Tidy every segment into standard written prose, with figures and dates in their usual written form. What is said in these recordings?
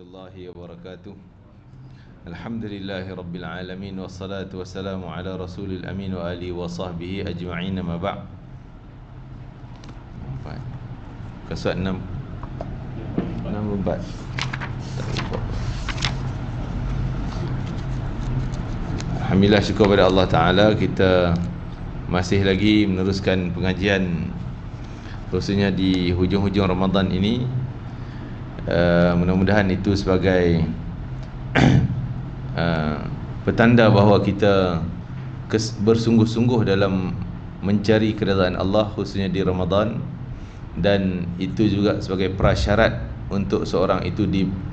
warahmatullahi wabarakatuh. Alhamdulillahi rabbil alamin, wassalatu wassalamu ala rasulil amin wa alihi wa sahbihi ajma'in, ma ba'. Kasut 6 64. Alhamdulillah, syukur pada Allah Ta'ala, kita masih lagi meneruskan pengajian khususnya di hujung-hujung Ramadan ini. Mudah-mudahan itu sebagai petanda bahawa kita bersungguh-sungguh dalam mencari keridhaan Allah khususnya di Ramadan, dan itu juga sebagai prasyarat untuk seorang itu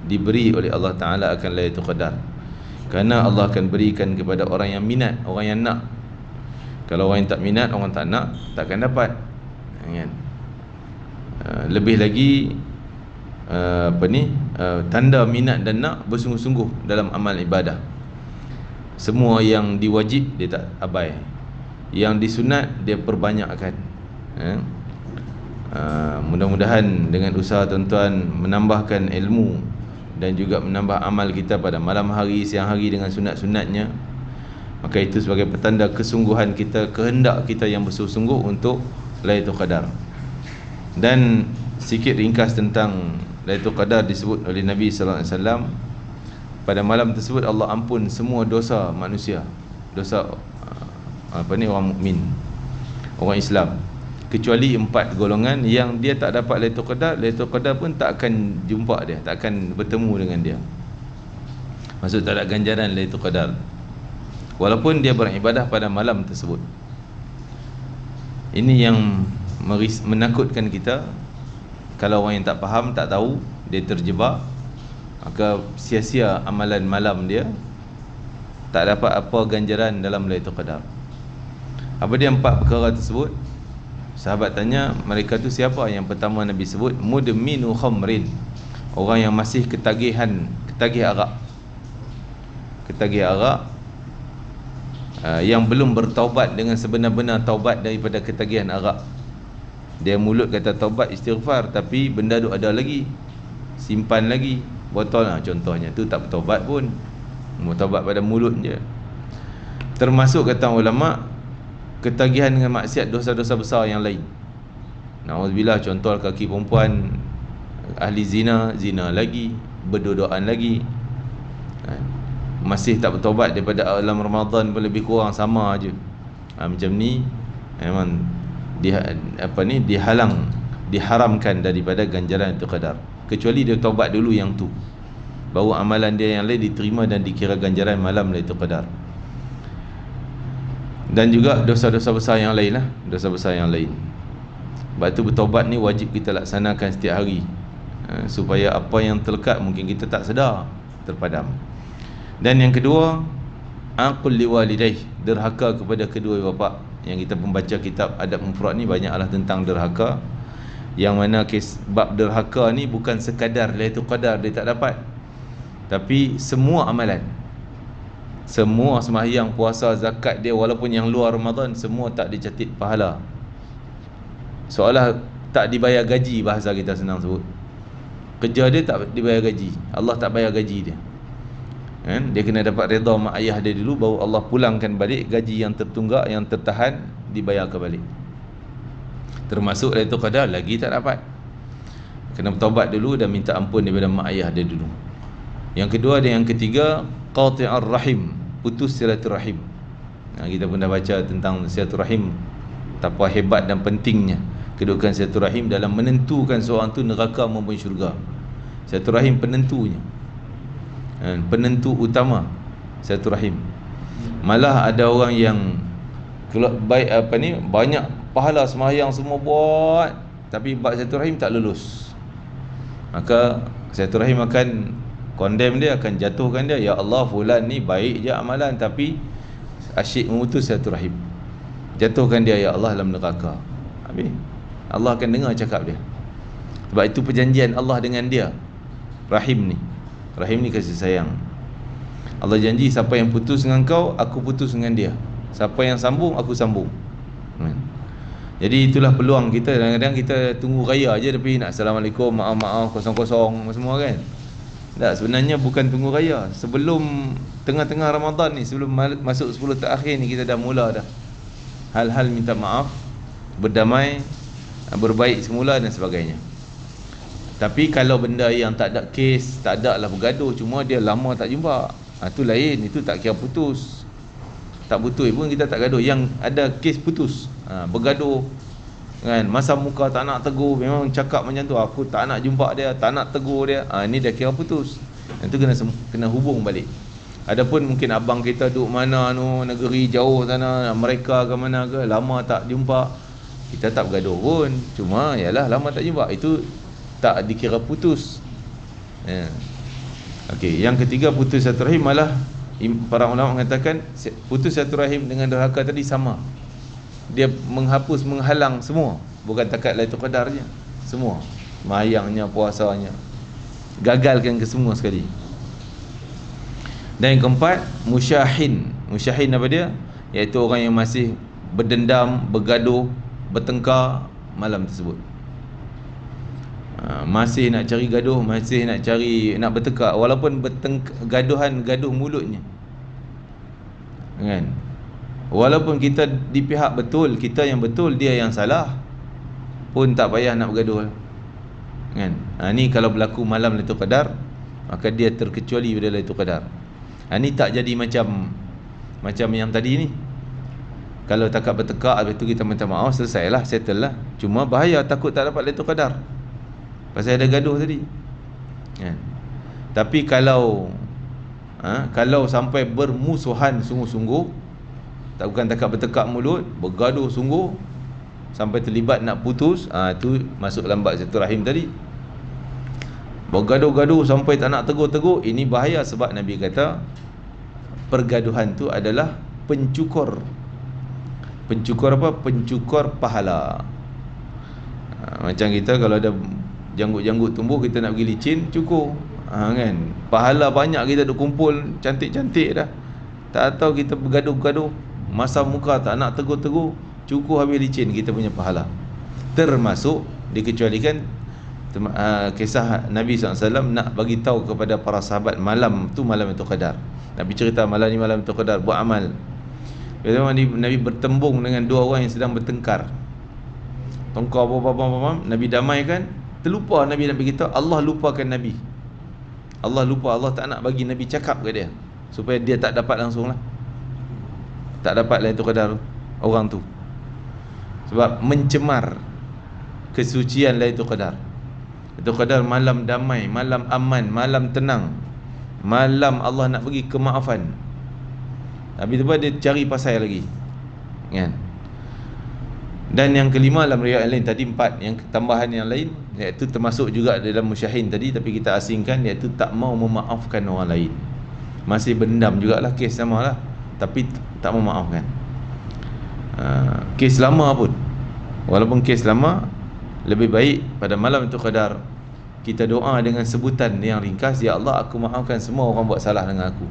diberi oleh Allah Ta'ala akan Lailatul Qadar, kerana Allah akan berikan kepada orang yang minat, orang yang nak. Kalau orang yang tak minat, orang tak nak, takkan dapat. Lebih lagi tanda minat dan nak bersungguh-sungguh dalam amal ibadah. Semua yang diwajib dia tak abai, yang disunat dia perbanyakkan. Mudah-mudahan dengan usaha tuan-tuan menambahkan ilmu dan juga menambah amal kita pada malam hari, siang hari dengan sunat-sunatnya, maka itu sebagai petanda kesungguhan kita, kehendak kita yang bersungguh-sungguh untuk Lailatul Qadar. Dan sikit ringkas tentang Lailatul Qadar, disebut oleh Nabi sallallahu alaihi wasallam, pada malam tersebut Allah ampun semua dosa manusia, dosa orang mukmin, orang Islam, kecuali 4 golongan yang dia tak dapat Lailatul Qadar. Lailatul Qadar pun tak akan jumpa dia, tak akan bertemu dengan dia. Maksud tak ada ganjaran Lailatul Qadar walaupun dia beribadah pada malam tersebut. Ini yang menakutkan kita. Kalau orang yang tak faham, tak tahu, dia terjebak, maka sia-sia amalan malam dia, tak dapat apa ganjaran dalam Lailatul Qadar. Apa dia 4 perkara tersebut? Sahabat tanya, mereka tu siapa? Yang pertama Nabi sebut, mudminu khamrin, orang yang masih ketagih arak. Ketagih arak, yang belum bertaubat dengan sebenar-benar taubat daripada ketagihan arak. Dia mulut kata taubat, istighfar, tapi benda tu ada lagi, simpan lagi botol contohnya, tu tak bertaubat pun, mau taubat pada mulut je. Termasuk kata ulama, ketagihan dengan maksiat, dosa-dosa besar yang lain. Na'udzubillah, contoh kaki perempuan, ahli zina, zina lagi, berdoaan lagi, masih tak bertaubat daripada alam Ramadan pun lebih kurang sama aje. Macam ni memang diharamkan daripada ganjaran itu qadar, kecuali dia taubat dulu yang tu, baru amalan dia yang lain diterima dan dikira ganjaran malam Lailatul Qadar. Dan juga dosa-dosa besar yang lain lah, dosa besar yang lain. Sebab tu bertaubat ni wajib kita laksanakan setiap hari, supaya apa yang terlekat mungkin kita tak sedar, terpadam. Dan yang kedua, aqul liwalidaih, derhaka kepada kedua bapa. Yang kita membaca kitab adab mufrad ni banyaklah tentang derhaka, yang mana bab derhaka ni bukan sekadar Lailatul Qadar dia tak dapat, tapi semua amalan, semua sembahyang, puasa, zakat dia, walaupun yang luar Ramadan, semua tak dicatat pahala. Seolah tak dibayar gaji, bahasa kita senang sebut. Kerja dia tak dibayar gaji, Allah tak bayar gaji dia. Dia kena dapat redha mak ayah dia dulu, baru Allah pulangkan balik gaji yang tertunggak, yang tertahan, dibayar kembali. Termasuk Lailatul Qadar lagi tak dapat, kena bertaubat dulu dan minta ampun daripada mak ayah dia dulu. Yang kedua dan yang ketiga, qati'ar rahim, putus silaturahim. Kita pun dah baca tentang silaturahim, betapa hebat dan pentingnya kedudukan silaturahim dalam menentukan seorang tu neraka maupun syurga. Silaturahim penentunya, penentu utama silaturahim. Malah ada orang yang baik banyak pahala sembahyang semua buat, tapi bab silaturahim tak lulus, maka silaturahim akan condemn dia, akan jatuhkan dia. Ya Allah, fulan ni baik je amalan, tapi asyik memutus silaturahim, jatuhkan dia ya Allah dalam neraka. Habis Allah akan dengar cakap dia. Sebab itu perjanjian Allah dengan dia, rahim ni. Rahim ni kasih sayang. Allah janji, siapa yang putus dengan kau, aku putus dengan dia. Siapa yang sambung, aku sambung. Jadi itulah peluang kita. Kadang-kadang kita tunggu raya aje tapi nak assalamualaikum, maaf-maaf, kosong-kosong semua kan. Tak, sebenarnya bukan tunggu raya. Sebelum tengah-tengah Ramadan ni, sebelum masuk 10 terakhir ni, kita dah mula dah hal-hal minta maaf, berdamai, berbaik semula dan sebagainya. Tapi kalau benda yang tak ada kes, tak ada lah bergaduh, cuma dia lama tak jumpa, tu lain. Itu tak kira putus. Tak putus pun kita tak gaduh. Yang ada kes putus, bergaduh kan, masa muka tak nak tegur, memang cakap macam tu, aku tak nak jumpa dia, tak nak tegur dia, ni dah kira putus. Itu kena hubung balik. Adapun mungkin abang kita duduk mana tu, negeri jauh sana, mereka ke mana ke, lama tak jumpa, kita tak bergaduh pun, cuma yalah lama tak jumpa, itu tak dikira putus. Okey, yang ketiga, putus silaturahim, malah para ulama mengatakan putus silaturahim dengan durhaka tadi sama. Dia menghapus, menghalang semua, bukan takat Lailatul Qadar je, semua, mayangnya, puasanya, gagalkan ke semua sekali. Dan yang keempat, musyahin. Musyahin apa dia? Iaitu orang yang masih berdendam, bergaduh, bertengkar malam tersebut. Masih nak cari gaduh, masih nak cari, nak bertengkar, walaupun gaduh mulutnya kan, walaupun kita di pihak betul, kita yang betul, dia yang salah, pun tak payah nak bergaduh kan. Ni kalau berlaku malam Lailatul Qadar, maka dia terkecuali pada Lailatul Qadar. Ni tak jadi macam yang tadi ni. Kalau takat bertekak, habis tu kita minta maaf, selesailah, settle lah. Cuma bahaya, takut tak dapat Lailatul Qadar pasal ada gaduh tadi kan. Tapi kalau sampai bermusuhan sungguh-sungguh, tak, bukan takat bertekak mulut, bergaduh sungguh sampai terlibat nak putus, tu masuk lambat silaturahim tadi. Bergaduh-gaduh sampai tak nak tegur-tegur, ini bahaya, sebab Nabi kata pergaduhan tu adalah pencukur. Pencukur apa? Pencukur pahala. Macam kita kalau ada janggut-janggut tumbuh, kita nak pergi licin, cukur, kan, pahala banyak kita duk kumpul, cantik-cantik dah, tak tahu kita bergaduh-gaduh, masa muka tak nak tegur-tegur, cukur habis licin kita punya pahala. Termasuk dikecualikan kisah Nabi SAW nak bagi tahu kepada para sahabat malam tu, malam itu Qadar. Nabi cerita malam ni malam itu Qadar, buat amal. Nabi bertembung dengan dua orang yang sedang bertengkar, tengkar apa-apa, Nabi damaikan. Terlupa Nabi nak beritahu, Allah lupakan Nabi. Allah lupa, Allah tak nak bagi Nabi cakap ke dia, supaya dia tak dapat langsung lah, tak dapat Lailatul Qadar orang tu, sebab mencemar kesucian Lailatul Qadar. Lailatul Qadar malam damai, malam aman, malam tenang, malam Allah nak bagi kemaafan. Habis tu dia cari pasal lagi kan. Dan yang kelima, dalam riwayat lain tadi 4, yang tambahan yang lain, iaitu termasuk juga dalam musyahin tadi, tapi kita asingkan, iaitu tak mau memaafkan orang lain. Masih bendam jugalah, kes sama lah, tapi tak mau memaafkan. Kes lama pun, walaupun kes lama, lebih baik pada malam itu Qadar kita doa dengan sebutan yang ringkas, ya Allah, aku maafkan semua orang buat salah dengan aku,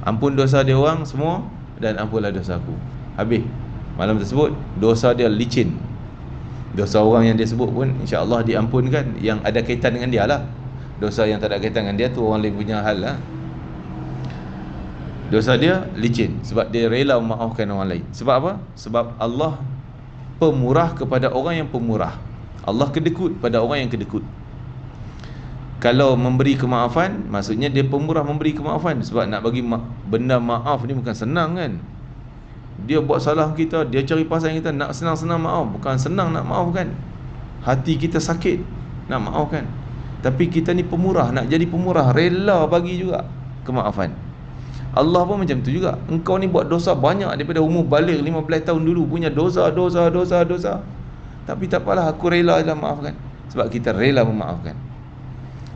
ampun dosa dia orang semua, dan ampunlah dosa aku. Habis malam tersebut, dosa dia licin, dosa orang yang dia sebut pun insya-Allah diampunkan, yang ada kaitan dengan dia lah. Dosa yang tak ada kaitan dengan dia tu orang lain punya hal lah. Dosa dia licin sebab dia rela memaafkan orang lain. Sebab apa? Sebab Allah pemurah kepada orang yang pemurah, Allah kedekut pada orang yang kedekut. Kalau memberi kemaafan, maksudnya dia pemurah memberi kemaafan. Sebab nak bagi benda maaf ni bukan senang kan. Dia buat salah kita, dia cari pasal kita, nak senang-senang maaf, bukan senang nak maafkan. Hati kita sakit nak maafkan. Tapi kita ni pemurah, nak jadi pemurah, rela bagi juga kemaafan. Allah pun macam tu juga. Engkau ni buat dosa banyak daripada umur balik 15 tahun dulu punya dosa. Tapi tak apalah, aku rela lah maafkan. Sebab kita rela memaafkan,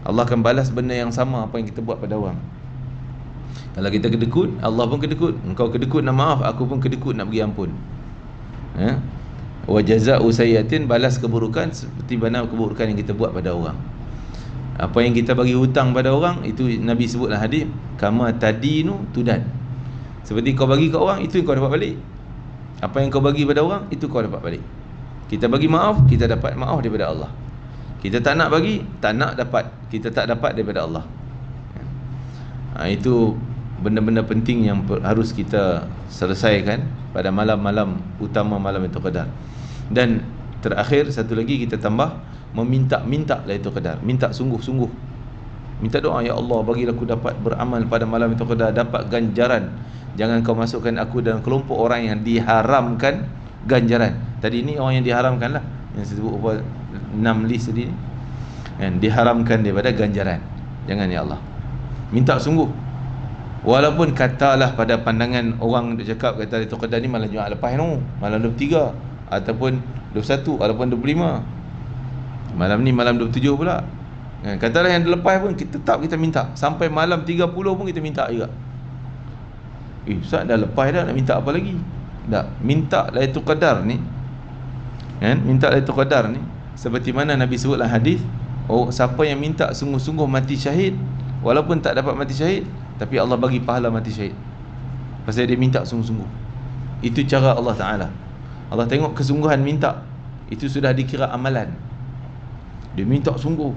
Allah akan balas benda yang sama apa yang kita buat pada orang. Kalau kita kedekut, Allah pun kedekut. Engkau kedekut nak maaf, aku pun kedekut nak bagi ampun. Wa jazaa'u sayyi'atin, balas keburukan seperti mana keburukan yang kita buat pada orang. Apa yang kita bagi hutang pada orang, itu Nabi sebutlah hadis, kama tadinu tudan. Seperti kau bagi ke orang, itu kau dapat balik. Apa yang kau bagi pada orang, itu kau dapat balik. Kita bagi maaf, kita dapat maaf daripada Allah. Kita tak nak bagi, tak nak dapat, kita tak dapat daripada Allah. Itu benda-benda penting yang harus kita selesaikan pada malam-malam utama malam Lailatul Qadar. Dan terakhir satu lagi kita tambah, meminta-minta Lailatul Qadar, minta sungguh-sungguh, minta doa, ya Allah bagilah aku dapat beramal pada malam Lailatul Qadar, dapat ganjaran. Jangan kau masukkan aku dalam kelompok orang yang diharamkan ganjaran. Tadi ni orang yang diharamkan lah, yang saya sebut apa 6 list tadi ni, kan, diharamkan daripada ganjaran. Jangan ya Allah, minta sungguh. Walaupun katalah pada pandangan orang duk cakap kata Lailatul Qadar ni malam Jumaat lepas tu, malam 23 ataupun 21 ataupun 25. Malam ni malam 27 pula. Katalah yang lepas pun tetap kita minta. Sampai malam 30 pun kita minta juga. Ustaz dah lepas dah, nak minta apa lagi? Tak, minta Lailatul Qadar ni, kan? Minta Lailatul Qadar ni seperti mana Nabi sebut dalam hadis, siapa yang minta sungguh-sungguh mati syahid, walaupun tak dapat mati syahid, tapi Allah bagi pahala mati syahid, pasal dia minta sungguh-sungguh. Itu cara Allah Ta'ala. Allah tengok kesungguhan minta, itu sudah dikira amalan. Dia minta sungguh,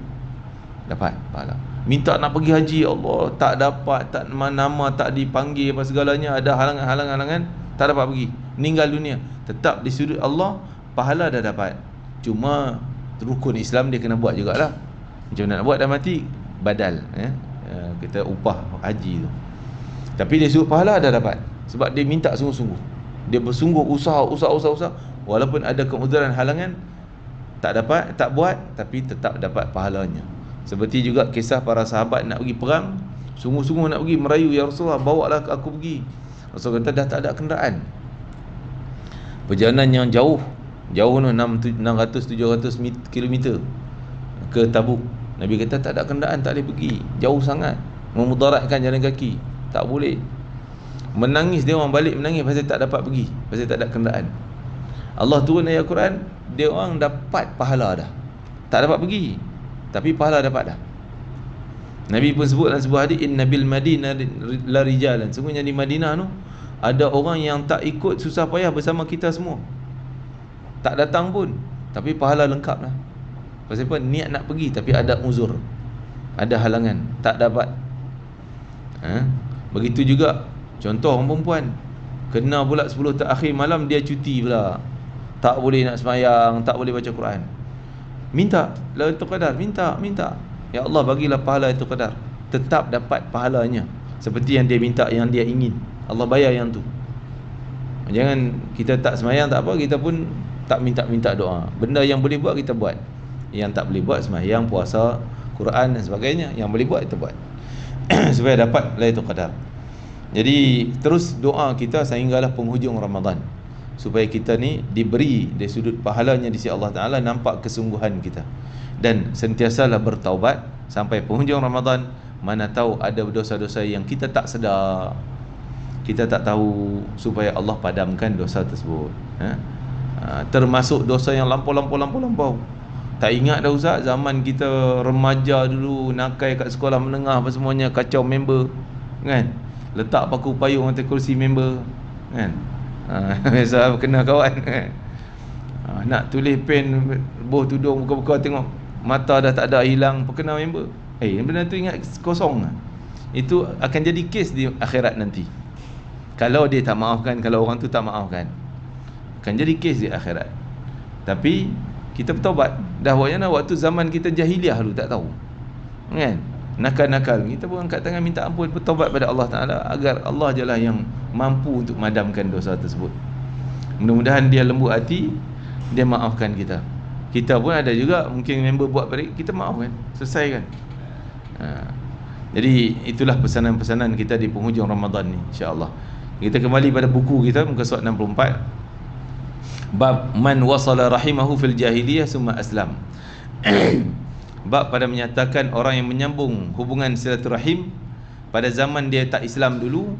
dapat pahala. Minta nak pergi haji, Allah tak dapat, tak nama tak dipanggil apa segalanya, ada halangan-halangan, tak dapat pergi, meninggal dunia, tetap di sudut Allah pahala dah dapat. Cuma rukun Islam dia kena buat jugalah. Macam mana nak buat, dah mati, badal, kita upah haji tu. Tapi dia suruh pahala dah dapat, sebab dia minta sungguh-sungguh. Dia bersungguh usaha, walaupun ada kemudaran halangan, tak dapat, tak buat, tapi tetap dapat pahalanya. Seperti juga kisah para sahabat nak pergi perang, sungguh-sungguh nak pergi, merayu, ya Rasulullah bawalah aku pergi. Rasul kata dah tak ada kenderaan, perjalanan yang jauh tu 600-700 km ke Tabuk. Nabi kata tak ada kenderaan, tak boleh pergi, jauh sangat, memudaratkan jalan kaki, tak boleh. Menangis dia orang, balik menangis pasal tak dapat pergi, pasal tak ada kenderaan. Allah turun ayat Quran, dia orang dapat pahala dah, tak dapat pergi, tapi pahala dapat dah. Nabi pun sebut dalam sebuah hadis, inna bil Madinah la rijalan, sungguhnya di Madinah tu ada orang yang tak ikut susah payah bersama kita semua, tak datang pun, tapi pahala lengkap lah. Pasal apa? Niat nak pergi tapi ada uzur, ada halangan, tak dapat. Begitu juga contoh orang perempuan, kena pula 10 terakhir malam dia cuti pula, tak boleh nak sembahyang, tak boleh baca Quran. Minta Lailatul Qadar, minta, ya Allah bagilah pahala Lailatul Qadar, tetap dapat pahalanya seperti yang dia minta, yang dia ingin. Allah bayar yang tu. Jangan kita tak sembahyang tak apa, kita pun tak minta doa. Benda yang boleh buat kita buat, yang tak boleh buat sembahyang, puasa, Quran dan sebagainya, yang boleh buat kita buat supaya dapat Lailatul Qadar. Jadi terus doa kita sehinggalah penghujung Ramadan, supaya kita ni diberi dari sudut pahalanya di sisi Allah Ta'ala, nampak kesungguhan kita, dan sentiasalah bertaubat sampai penghujung Ramadan. Mana tahu ada dosa-dosa yang kita tak sedar, kita tak tahu, supaya Allah padamkan dosa tersebut. Termasuk dosa yang lampau. Tak ingat dah Ustaz, zaman kita remaja dulu, nakai kat sekolah menengah apa semuanya, kacau member, kan, letak paku payung atas kursi member, kan. Biasa kena kawan, nak tulis pen boh tudung, buka-buka tengok mata dah tak ada, hilang, perkena member. Benda tu ingat kosong. Itu akan jadi kes di akhirat nanti. Kalau dia tak maafkan, kalau orang tu tak maafkan, akan jadi kes di akhirat. Tapi kita bertaubat. Dah buatnya waktu zaman kita jahiliah dulu tak tahu, kan, nakal-nakal, kita pun angkat tangan minta ampun, bertaubat pada Allah Ta'ala, agar Allah je lah yang mampu untuk madamkan dosa tersebut. Mudah-mudahan dia lembut hati, dia maafkan kita. Kita pun ada juga mungkin member buat pada kita, maafkan, selesaikan. Jadi itulah pesanan-pesanan kita di penghujung Ramadan ni, insya-Allah. Kita kembali pada buku kita, muka surat 64, bab man wasala rahimahu fil jahiliyah summa aslam. Bab pada menyatakan orang yang menyambung hubungan silaturahim pada zaman dia tak Islam dulu,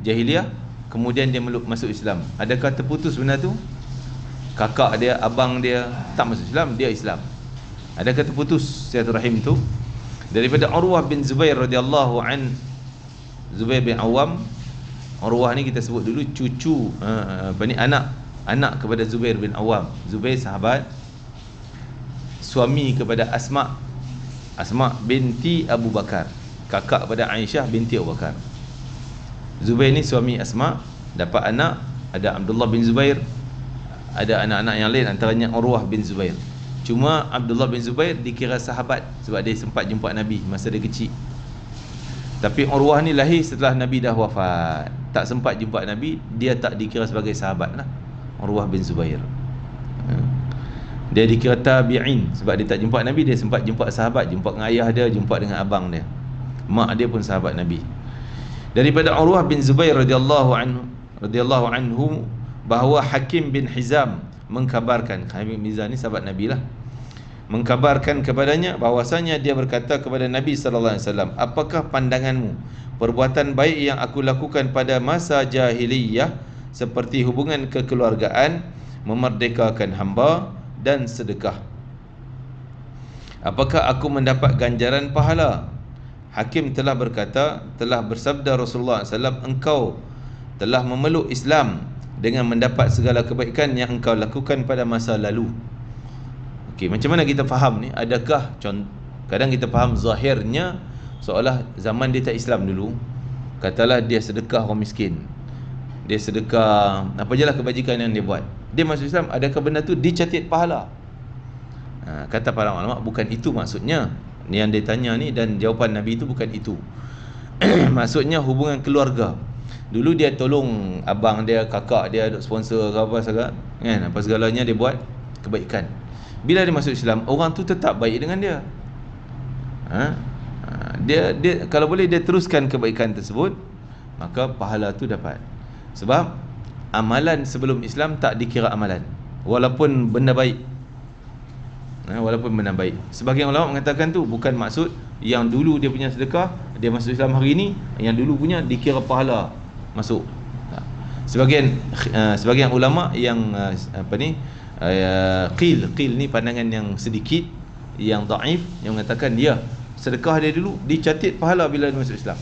jahiliyah, kemudian dia masuk Islam. Adakah terputus benda tu? Kakak dia, abang dia tak masuk Islam, dia Islam, adakah terputus silaturahim tu? Daripada Urwah bin Zubair radhiyallahu an, Zubair bin Awam. Urwah ni kita sebut dulu cucu, anak kepada Zubair bin Awam. Zubair sahabat, suami kepada Asma binti Abu Bakar, kakak pada Aisyah binti Abu Bakar. Zubair ni suami Asma, dapat anak, ada Abdullah bin Zubair, ada anak-anak yang lain, antaranya Urwah bin Zubair. Cuma Abdullah bin Zubair dikira sahabat sebab dia sempat jumpa Nabi masa dia kecil. Tapi Urwah ni lahir setelah Nabi dah wafat, tak sempat jumpa Nabi, dia tak dikira sebagai sahabat lah, Urwah bin Zubair. Dia dikira tabi'in sebab dia tak jumpa Nabi, dia sempat jumpa sahabat, jumpa dengan ayah dia, jumpa dengan abang dia, mak dia pun sahabat Nabi. Daripada Urwah bin Zubair radhiyallahu anhu bahawa Hakim bin Hizam mengkabarkan, Hakim bin Hizam ni sahabat Nabi lah, mengkabarkan kepadanya bahwasanya dia berkata kepada Nabi sallallahu alaihi wasallam, apakah pandanganmu perbuatan baik yang aku lakukan pada masa jahiliyah seperti hubungan kekeluargaan, memerdekakan hamba dan sedekah? Apakah aku mendapat ganjaran pahala? Hakim telah berkata, telah bersabda Rasulullah SAW, engkau telah memeluk Islam dengan mendapat segala kebaikan yang engkau lakukan pada masa lalu. Okey, macam mana kita faham ni? Adakah kadang kita faham zahirnya seolah zaman dia tak Islam dulu, katalah dia sedekah orang miskin, dia sedekah apa je lah kebajikan yang dia buat, dia masuk Islam, adakah benda tu dicatat pahala? Kata para ulama, bukan itu maksudnya. Ni yang dia tanya ni, dan jawapan Nabi itu bukan itu. Maksudnya hubungan keluarga. Dulu dia tolong abang dia, kakak dia, duk sponsor ke apa segala, kan, apa segalanya dia buat kebaikan. Bila dia masuk Islam, orang tu tetap baik dengan dia. Dia kalau boleh dia teruskan kebaikan tersebut, maka pahala tu dapat. Sebab amalan sebelum Islam tak dikira amalan, walaupun benda baik. Walaupun benda baik. Sebagian ulama mengatakan tu bukan maksud yang dulu dia punya sedekah, dia masuk Islam hari ni, yang dulu punya dikira pahala masuk. Sebagian ulama yang qil ni pandangan yang sedikit, yang dhaif, yang mengatakan dia sedekah dia dulu dicatat pahala bila dia masuk Islam.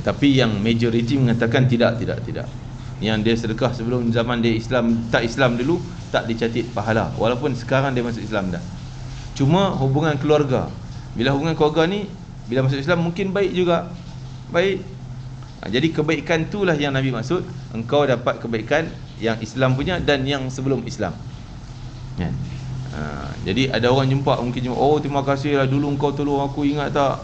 Tapi yang majoriti mengatakan tidak. Yang dia sedekah sebelum zaman dia tak Islam dulu, tak dicatat pahala, walaupun sekarang dia masuk Islam dah. Cuma hubungan keluarga, bila hubungan keluarga ni bila masuk Islam mungkin baik juga, baik. Jadi kebaikan itulah yang Nabi maksud, engkau dapat kebaikan yang Islam punya dan yang sebelum Islam, kan? Jadi ada orang jumpa, mungkin jumpa, oh terima kasih lah dulu engkau tolong aku, ingat tak?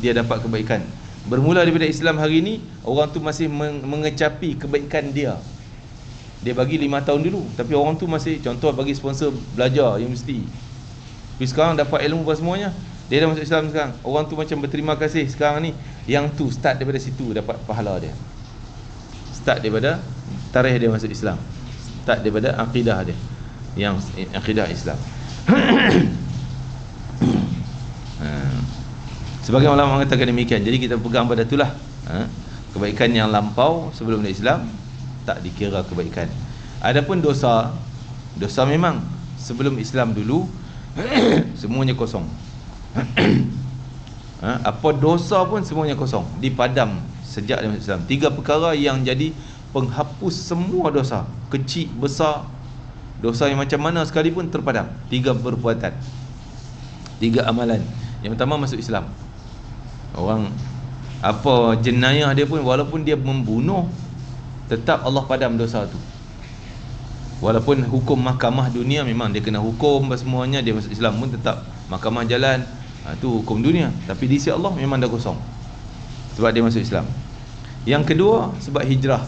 Dia dapat kebaikan. Bermula daripada Islam hari ni, orang tu masih mengecapi kebaikan dia. Dia bagi 5 tahun dulu, tapi orang tu masih, contoh bagi sponsor belajar universiti, tapi sekarang dapat ilmu apa semuanya, dia dah masuk Islam sekarang, orang tu macam berterima kasih sekarang ni. Yang tu start daripada situ dapat pahala dia, start daripada tarikh dia masuk Islam, start daripada akidah dia, yang akidah Islam. Sebagian ulama mengatakan demikian. Jadi kita pegang pada itulah, kebaikan yang lampau sebelum Islam tak dikira kebaikan. Adapun dosa memang sebelum Islam dulu semuanya kosong. Apa dosa pun semuanya kosong, dipadam sejak dia masuk Islam. 3 perkara yang jadi penghapus semua dosa, kecil besar, dosa yang macam mana sekalipun terpadam. 3 perbuatan, 3 amalan. Yang pertama masuk Islam, orang apa jenayah dia pun, walaupun dia membunuh, tetap Allah padam dosa tu. Walaupun hukum mahkamah dunia memang dia kena hukum semuanya, dia masuk Islam pun tetap mahkamah jalan, tu hukum dunia. Tapi di sisi Allah memang dah kosong sebab dia masuk Islam. Yang kedua, sebab hijrah.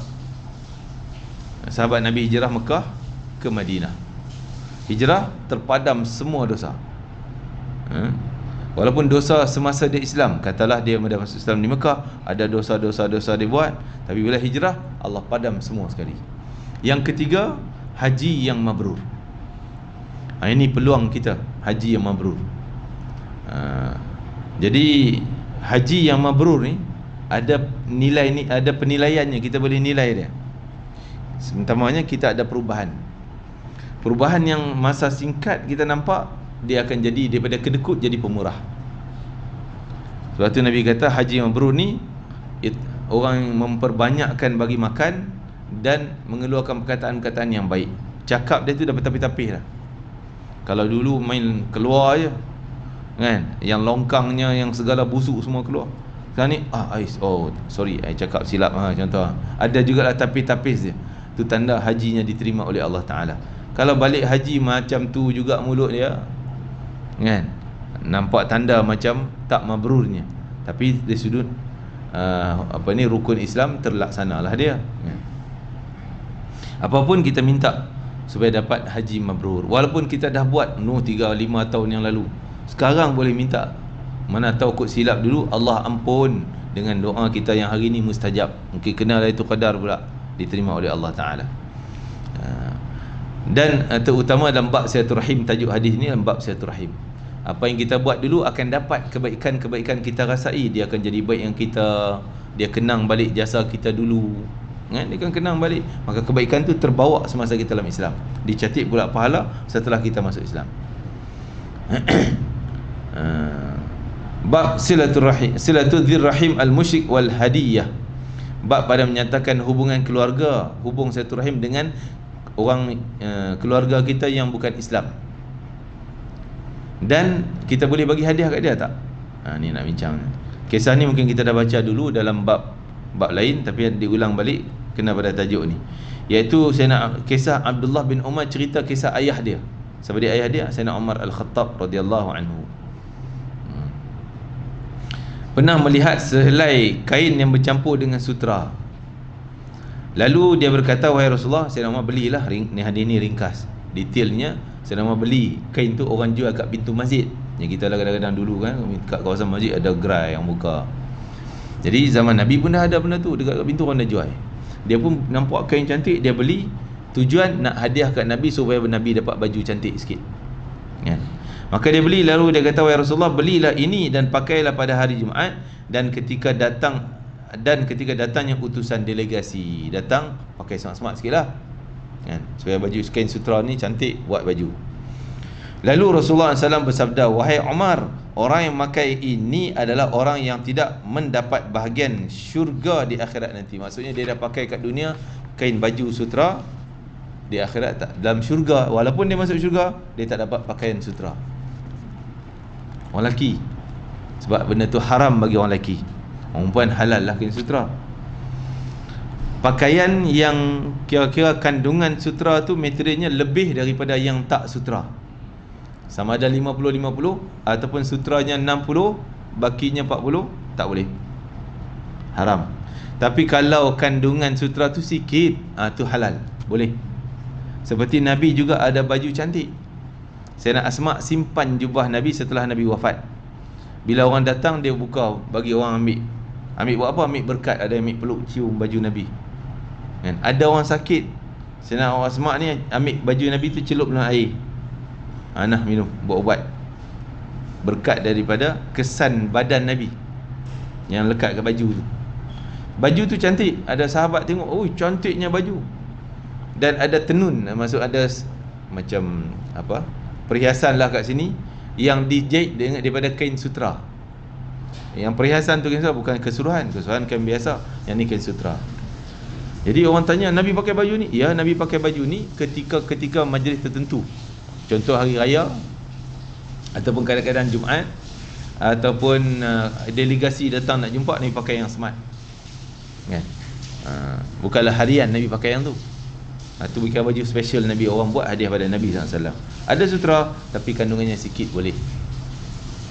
Sahabat Nabi hijrah Mekah ke Madinah, hijrah terpadam semua dosa. Walaupun dosa semasa dia Islam, katalah dia dah masuk Islam di Mekah, ada dosa-dosa dia buat, tapi bila hijrah Allah padam semua sekali. Yang ketiga, haji yang mabrur. Ini peluang kita, haji yang mabrur. Jadi haji yang mabrur ni ada nilai ni, ada penilaiannya, kita boleh nilai dia. Sebenarnya kita ada perubahan yang masa singkat kita nampak dia akan jadi daripada kedekut jadi pemurah. Sebab tu Nabi kata haji mabrur ni orang memperbanyakkan bagi makan dan mengeluarkan perkataan-perkataan yang baik. Cakap dia tu dah bertapis-tapis dah. Kalau dulu main keluar je, kan, yang longkangnya, yang segala busuk semua keluar. Sekarang ni sorry, I cakap silap contoh. Ada jugalah tapis-tapis dia. Tu tanda hajinya diterima oleh Allah Taala. Kalau balik haji macam tu juga mulut dia, kan, nampak tanda macam tak mabrurnya. Tapi dari sudut rukun Islam terlaksanalah dia, kan? Apapun kita minta supaya dapat haji mabrur, walaupun kita dah buat 3-5 tahun yang lalu, sekarang boleh minta. Mana tahu kot silap dulu, Allah ampun, dengan doa kita yang hari ni mustajab. Mungkin kenal itu qadar pula diterima oleh Allah Ta'ala. Dan terutama dalam bab silaturahim, tajuk hadis ni dalam bab silaturahim. Apa yang kita buat dulu akan dapat kebaikan-kebaikan kita rasai. Dia akan jadi baik yang kita, dia kenang balik jasa kita dulu, kan? Dia akan kenang balik. Maka kebaikan tu terbawa semasa kita dalam Islam, dicatat pula pahala setelah kita masuk Islam. Bab silaturahim, silatul-dzirrahim al-musyrik wal hadiyah. Bab pada menyatakan hubungan keluarga, hubung silaturahim dengan orang keluarga kita yang bukan Islam. Dan kita boleh bagi hadiah kat dia tak? Ni nak bincang. Kisah ni mungkin kita dah baca dulu dalam bab lain, tapi diulang balik kena pada tajuk ni, iaitu kisah Abdullah bin Umar cerita kisah ayah dia. Siapa dia ayah dia? Sayyidina Umar Al-Khattab radhiyallahu anhu. Pernah melihat sehelai kain yang bercampur dengan sutera. Lalu dia berkata, wahai Rasulullah, Sayyidina Umar, belilah ni hadis ni ringkas. Detailnya, Sayyidina Umar beli kain tu, orang jual kat pintu masjid. Yang kita lah kadang-kadang dulu kan, kat kawasan masjid ada gerai yang buka. Jadi zaman Nabi pun dah ada benda tu, dekat pintu orang dah jual. Dia pun nampak kain cantik, dia beli. Tujuan nak hadiah kat Nabi supaya Nabi dapat baju cantik sikit, kan? Maka dia beli, lalu dia kata, wahai Rasulullah, belilah ini dan pakailah pada hari Jumaat, dan ketika datangnya utusan delegasi datang, pakai smart-smart sikit lah, kan, supaya baju kain sutera ni cantik, buat baju. Lalu Rasulullah SAW bersabda, wahai Umar, orang yang memakai ini adalah orang yang tidak mendapat bahagian syurga di akhirat nanti. Maksudnya dia dah pakai kat dunia kain baju sutera, di akhirat tak, dalam syurga, walaupun dia masuk syurga, dia tak dapat pakaian sutera. Orang lelaki, sebab benda tu haram bagi orang lelaki. Orang perempuan halal lah kain sutera. Pakaian yang kira-kira kandungan sutera tu materialnya lebih daripada yang tak sutera, sama ada 50-50 ataupun sutranya 60, bakinya 40, tak boleh, haram. Tapi kalau kandungan sutera tu sikit, tu halal, boleh. Seperti Nabi juga ada baju cantik. Sayyidina Asma simpan jubah Nabi setelah Nabi wafat. Bila orang datang, dia buka, bagi orang ambil. Ambil buat apa? Ambil berkat. Ada yang ambil peluk, cium baju Nabi, kan? Ada orang sakit, Sayyidina Asma ni ambil baju Nabi tu, celup dalam air, nah minum, buat ubat. Berkat daripada kesan badan Nabi yang lekat ke baju tu. Baju tu cantik. Ada sahabat tengok, oh cantiknya baju. Dan ada tenun, maksud ada macam apa, perhiasan lah kat sini yang dijahit daripada kain sutera. Yang perhiasan tu kain sutera, bukan keseluruhan. Keseluruhan kain biasa, yang ni kain sutera. Jadi orang tanya, Nabi pakai baju ni? Ya, Nabi pakai baju ni ketika majlis tertentu. Contoh hari raya, ataupun kadang-kadang Jumaat, ataupun delegasi datang nak jumpa, Nabi pakai yang smart, kan? Bukanlah harian Nabi pakai yang tu. Itu bukan baju special Nabi, orang buat hadiah pada Nabi SAW. Ada sutera, tapi kandungannya sikit boleh.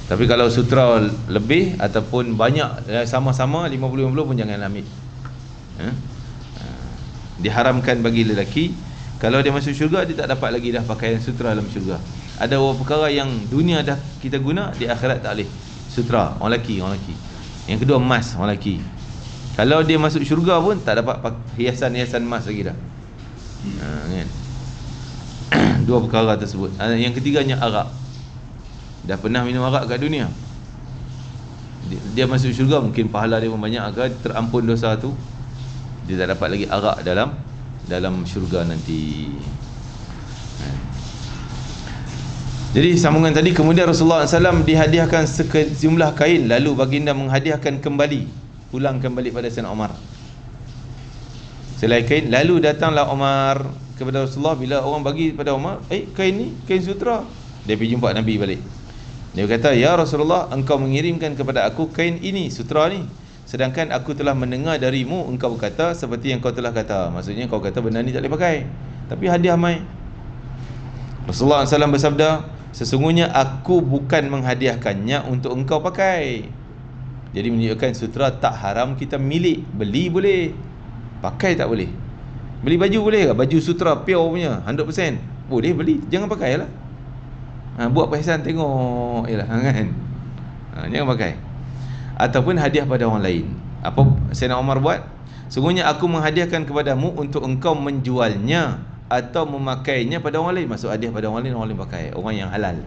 Tapi kalau sutera lebih ataupun banyak, sama-sama 50-50 pun jangan ambil. Diharamkan bagi lelaki. Kalau dia masuk syurga, dia tak dapat lagi dah pakaian sutera dalam syurga. Ada beberapa perkara yang dunia dah kita guna, di akhirat tak boleh. Sutera, orang lelaki. Yang kedua, emas, orang lelaki. Kalau dia masuk syurga pun tak dapat hiasan-hiasan emas lagi dah. Kan? Dua perkara tersebut. Yang ketiganya, arak. Dah pernah minum arak kat dunia, dia masuk syurga, mungkin pahala dia pun banyak, agar terampun dosa tu, dia tak dapat lagi arak dalam syurga nanti. Jadi sambungan tadi, kemudian Rasulullah SAW dihadiahkan sejumlah kain, lalu baginda menghadiahkan kembali, pulangkan balik pada Sayyidina Umar selai kain. Lalu datanglah Umar kepada Rasulullah, bila orang bagi pada Umar, kain ni kain sutera, dia pergi jumpa Nabi balik. Dia kata, ya Rasulullah, engkau mengirimkan kepada aku kain ini, sutera ni, sedangkan aku telah mendengar darimu engkau berkata seperti yang kau telah kata. Maksudnya kau kata benda ni tak boleh pakai, tapi hadiah mai. Rasulullah SAW bersabda, sesungguhnya aku bukan menghadiahkannya untuk engkau pakai. Jadi menunjukkan sutera tak haram kita milik. Beli boleh, pakai tak boleh. Beli baju boleh ke? Baju sutera pure punya 100%, boleh beli, jangan pakai lah. Buat perhiasan tengok yalah, kan? Jangan pakai. Ataupun hadiah pada orang lain. Apa Sayyidina Umar buat? Sungguhnya aku menghadiahkan kepadamu untuk engkau menjualnya atau memakainya pada orang lain. Maksud hadiah pada orang lain pakai, orang yang halal.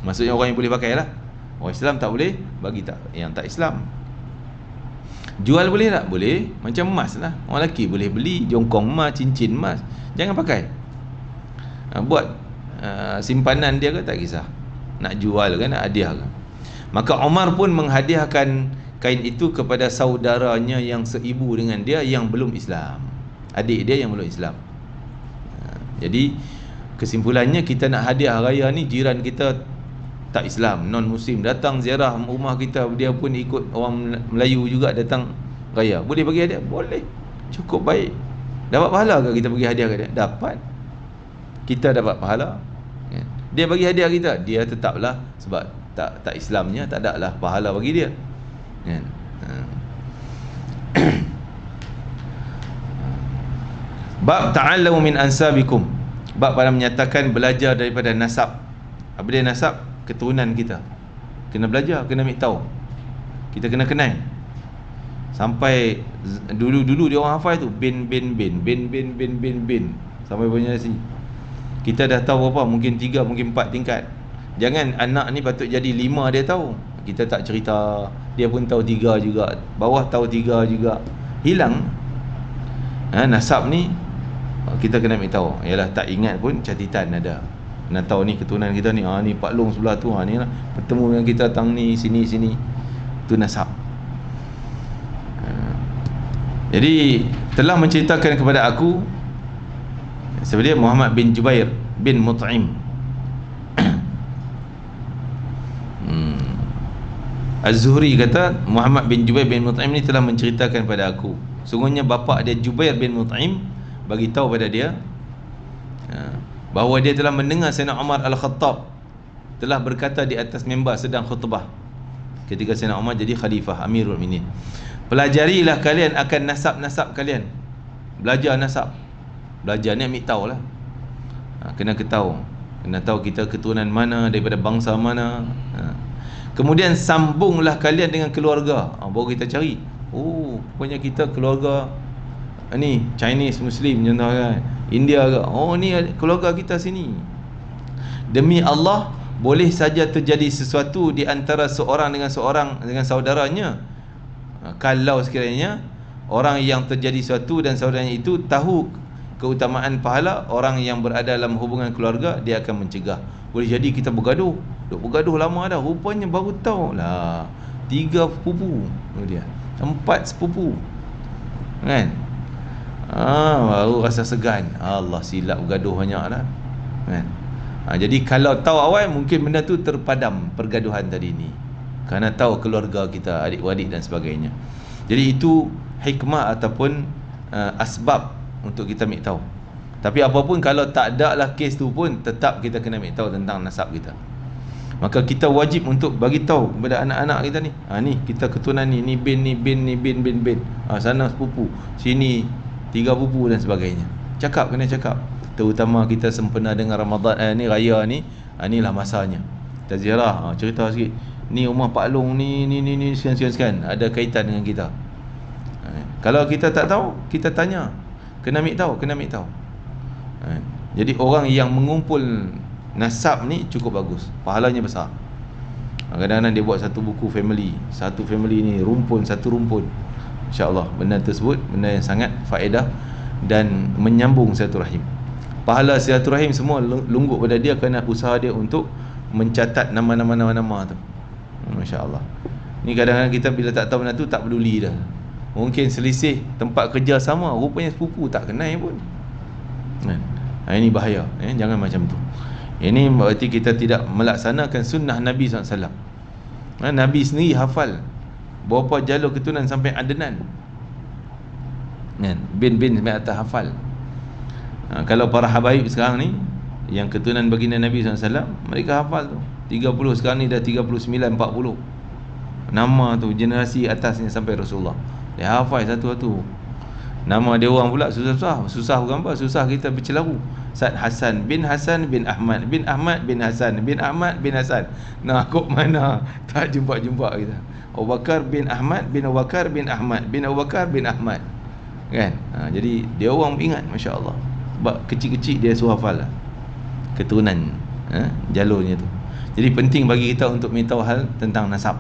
Maksudnya orang yang boleh pakai lah. Orang Islam tak boleh bagi tak yang tak Islam. Jual boleh tak? Boleh. Macam emas lah, orang lelaki boleh beli jongkong emas, cincin emas, jangan pakai. Buat simpanan dia ke tak kisah, nak jual kan, nak hadiah ke. Maka Umar pun menghadiahkan kain itu kepada saudaranya yang seibu dengan dia yang belum Islam, adik dia yang belum Islam. Jadi kesimpulannya, kita nak hadiah raya ni, jiran kita tak Islam, non muslim, datang ziarah rumah kita, dia pun ikut orang Melayu juga datang raya, boleh bagi hadiah? Boleh, cukup baik. Dapat pahala ke kita bagi hadiah ke dia? Dapat. Kita dapat pahala. Dia bagi hadiah kita, dia tetaplah, sebab tak Islamnya, tak ada lah pahala bagi dia, kan? Bab ta'allamu min ansabikum, bab pada menyatakan belajar daripada nasab. Apa dia nasab? Keturunan kita. Kena belajar, kena ambil tahu. Kita kena kenal. Sampai dulu dia orang hafal tu bin sampai punya sini. Kita dah tahu apa, mungkin 3, mungkin 4 tingkat. Jangan anak ni patut jadi 5 dia tahu, kita tak cerita, dia pun tahu 3 juga, bawah tahu 3 juga, hilang. Nasab ni kita kena ambil tahu. Yalah, tak ingat pun catatan ada. Nak tahu ni keturunan kita ni, ni Pak Long sebelah tu, ni lah bertemu dengan kita tang ni, sini. Tu nasab. Jadi telah menceritakan kepada aku sebenarnya Muhammad bin Jubair bin Mut'im. Az-Zuhri kata Muhammad bin Jubair bin Mut'im ni telah menceritakan pada aku, sungguhnya bapa dia Jubair bin Mut'im bagi tahu pada dia bahawa dia telah mendengar Sayyidina Umar Al-Khattab telah berkata di atas mimbar sedang khutbah ketika Sayyidina Umar jadi khalifah Amirul Mukminin, pelajarilah kalian akan nasab-nasab kalian. Belajar nasab, belajar ni ambil tahu lah. Kena ketahui, kena tahu kita keturunan mana, daripada bangsa mana. Kemudian sambunglah kalian dengan keluarga. Baru kita cari, rupanya kita keluarga ni Chinese Muslim contoh kan, India ke, ni keluarga kita sini. Demi Allah, boleh saja terjadi sesuatu di antara seorang dengan saudaranya, kalau sekiranya orang yang terjadi sesuatu dan saudaranya itu tahu keutamaan pahala orang yang berada dalam hubungan keluarga, dia akan mencegah. Boleh jadi kita bergaduh, bergaduh lama dah, rupanya baru tahu lah 3 sepupu dia, 4 sepupu kan. Baru rasa segan, Allah silap bergaduh banyak dah kan. Jadi kalau tahu awal, mungkin benda tu terpadam pergaduhan tadi ni, kerana tahu keluarga kita, adik-adik dan sebagainya. Jadi itu hikmah ataupun asbab untuk kita ambil tahu. Tapi apapun, kalau tak ada lah kes tu pun, tetap kita kena ambil tahu tentang nasab kita. Maka kita wajib untuk bagi tahu kepada anak-anak kita ni, ni kita keturunan ni bin. Sana sepupu, sini 3 pupu dan sebagainya. Cakap, kena cakap. Terutama kita sempena dengan Ramadan ni, raya ni, inilah masanya. Kita ziarah, cerita sikit. Ni rumah Pak Long ni sekian ada kaitan dengan kita. Kalau kita tak tahu, kita tanya. Kena ambil tahu. Jadi orang yang mengumpul nasab ni cukup bagus, pahalanya besar. Kadang-kadang dia buat satu buku family, satu family ni satu rumpun. InsyaAllah benda tersebut benda yang sangat faedah dan menyambung silaturahim. Pahala silaturahim semua lungguk pada dia kerana usaha dia untuk mencatat nama-nama tu. Masya-Allah. Ni kadang-kadang kita bila tak tahu benda tu, tak peduli dah. Mungkin selisih tempat kerja sama, rupanya sepupu tak kenal pun. Ini bahaya, jangan macam tu. Ini berarti kita tidak melaksanakan sunnah Nabi SAW. Nabi sendiri hafal berapa jalur keturunan sampai Adnan, kan? Bin sampai atas hafal. Kalau para habaib sekarang ni yang keturunan baginda Nabi SAW, mereka hafal tu 30, sekarang ni dah 39, 40 nama tu, generasi atasnya sampai Rasulullah. Dia hafal satu-satu. Nama dia orang pula susah bukan apa, susah kita bercelaru. Said Hasan bin Ahmad bin Hasan bin Ahmad bin Hasan. Nak kok mana tak jumpa kita. Abu Bakar bin Ahmad bin Abu Bakar bin Ahmad bin Abu Bakar bin Ahmad, kan? Jadi dia orang ingat, masya-Allah. Sebab kecil-kecil dia suruh hafal lah keturunan, jalurnya tu. Jadi penting bagi kita untuk mengetahui hal tentang nasab.